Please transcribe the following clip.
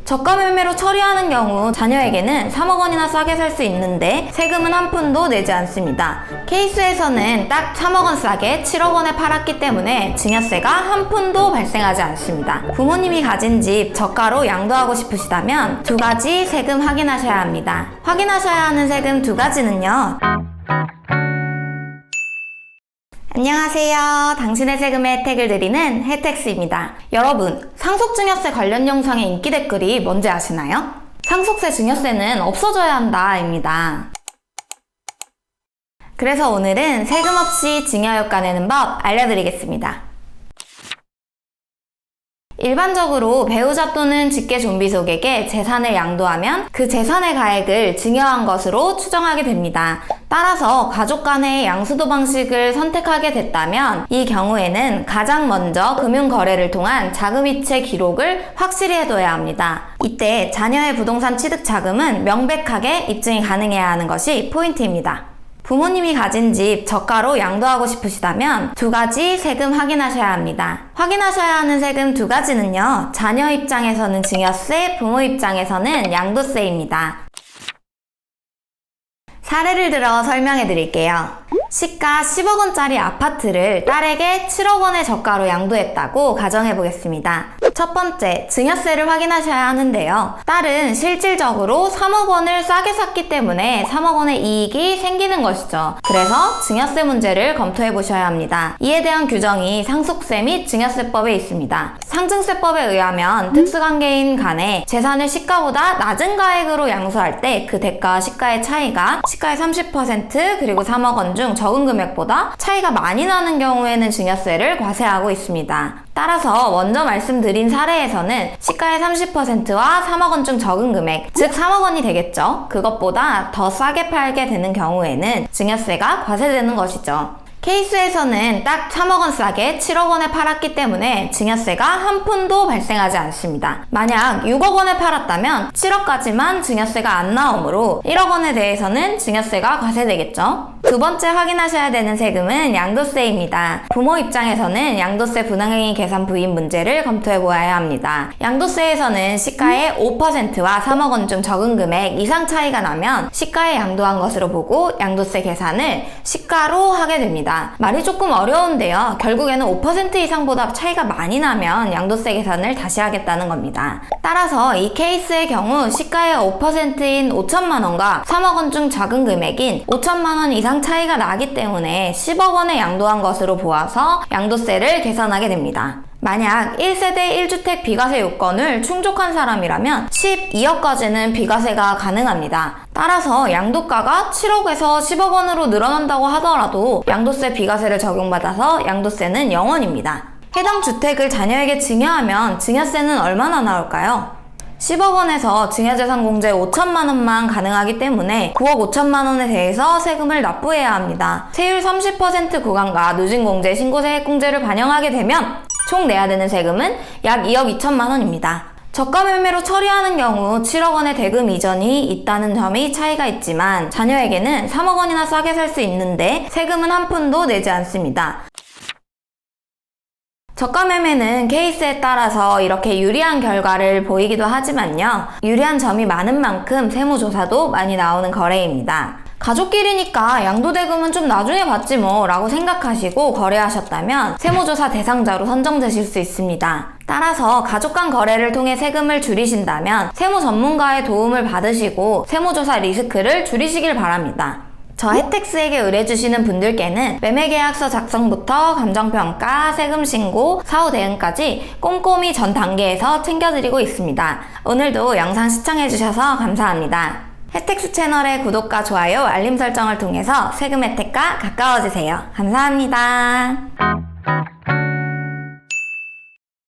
저가 매매로 처리하는 경우 자녀에게는 3억 원이나 싸게 살 수 있는데 세금은 한 푼도 내지 않습니다. 케이스에서는 딱 3억 원 싸게 7억 원에 팔았기 때문에 증여세가 한 푼도 발생하지 않습니다. 부모님이 가진 집 저가로 양도하고 싶으시다면 두 가지 세금 확인하셔야 합니다. 확인하셔야 하는 세금 두 가지는요. 안녕하세요. 당신의 세금의 혜택을 드리는 혜택스입니다. 여러분, 상속증여세 관련 영상의 인기 댓글이 뭔지 아시나요? 상속세 증여세는 없어져야 한다 입니다. 그래서 오늘은 세금 없이 증여효과 내는 법 알려드리겠습니다. 일반적으로 배우자 또는 직계 존비속에게 재산을 양도하면 그 재산의 가액을 증여한 것으로 추정하게 됩니다. 따라서 가족 간의 양수도 방식을 선택하게 됐다면 이 경우에는 가장 먼저 금융거래를 통한 자금이체 기록을 확실히 해둬야 합니다. 이때 자녀의 부동산 취득 자금은 명백하게 입증이 가능해야 하는 것이 포인트입니다. 부모님이 가진 집 저가로 양도하고 싶으시다면 두 가지 세금 확인하셔야 합니다. 확인하셔야 하는 세금 두 가지는요. 자녀 입장에서는 증여세, 부모 입장에서는 양도세입니다. 사례를 들어 설명해 드릴게요. 시가 10억 원짜리 아파트를 딸에게 7억 원의 저가로 양도했다고 가정해 보겠습니다. 첫 번째, 증여세를 확인하셔야 하는데요. 딸은 실질적으로 3억 원을 싸게 샀기 때문에 3억 원의 이익이 생기는 것이죠. 그래서 증여세 문제를 검토해 보셔야 합니다. 이에 대한 규정이 상속세 및 증여세법에 있습니다. 상증세법에 의하면 특수관계인 간에 재산을 시가보다 낮은 가액으로 양수할 때 그 대가와 시가의 차이가 시가의 30% 그리고 3억 원 중 적은 금액보다 차이가 많이 나는 경우에는 증여세를 과세하고 있습니다. 따라서 먼저 말씀드린 사례에서는 시가의 30%와 3억 원 중 적은 금액, 즉 3억 원이 되겠죠. 그것보다 더 싸게 팔게 되는 경우에는 증여세가 과세되는 것이죠. 케이스에서는 딱 3억 원 싸게 7억 원에 팔았기 때문에 증여세가 한 푼도 발생하지 않습니다. 만약 6억 원에 팔았다면 7억까지만 증여세가 안 나오므로 1억 원에 대해서는 증여세가 과세되겠죠. 두 번째 확인하셔야 되는 세금은 양도세입니다. 부모 입장에서는 양도세 분항행위 계산 부인 문제를 검토해 보아야 합니다. 양도세에서는 시가의 5%와 3억 원 중 적은 금액 이상 차이가 나면 시가에 양도한 것으로 보고 양도세 계산을 시가로 하게 됩니다. 말이 조금 어려운데요. 결국에는 5% 이상보다 차이가 많이 나면 양도세 계산을 다시 하겠다는 겁니다. 따라서 이 케이스의 경우 시가의 5%인 5천만 원과 3억 원 중 작은 금액인 5천만 원 이상 차이가 나기 때문에 10억 원에 양도한 것으로 보아서 양도세를 계산하게 됩니다. 만약 1세대 1주택 비과세 요건을 충족한 사람이라면 12억까지는 비과세가 가능합니다. 따라서 양도가가 7억에서 10억 원으로 늘어난다고 하더라도 양도세 비과세를 적용받아서 양도세는 0원입니다. 해당 주택을 자녀에게 증여하면 증여세는 얼마나 나올까요? 10억 원에서 증여재산 공제 5천만 원만 가능하기 때문에 9억 5천만 원에 대해서 세금을 납부해야 합니다. 세율 30% 구간과 누진공제, 신고세액공제를 반영하게 되면 총 내야 되는 세금은 약 2억 2천만 원입니다. 저가 매매로 처리하는 경우 7억 원의 대금 이전이 있다는 점이 차이가 있지만 자녀에게는 3억 원이나 싸게 살 수 있는데 세금은 한 푼도 내지 않습니다. 저가 매매는 케이스에 따라서 이렇게 유리한 결과를 보이기도 하지만요. 유리한 점이 많은 만큼 세무조사도 많이 나오는 거래입니다. 가족끼리니까 양도대금은 좀 나중에 받지 뭐 라고 생각하시고 거래하셨다면 세무조사 대상자로 선정되실 수 있습니다. 따라서 가족 간 거래를 통해 세금을 줄이신다면 세무 전문가의 도움을 받으시고 세무조사 리스크를 줄이시길 바랍니다. 저 혜택스에게 의뢰주시는 분들께는 매매계약서 작성부터 감정평가, 세금신고, 사후 대응까지 꼼꼼히 전 단계에서 챙겨드리고 있습니다. 오늘도 영상 시청해주셔서 감사합니다. 혜택스 채널의 구독과 좋아요, 알림 설정을 통해서 세금 혜택과 가까워지세요. 감사합니다.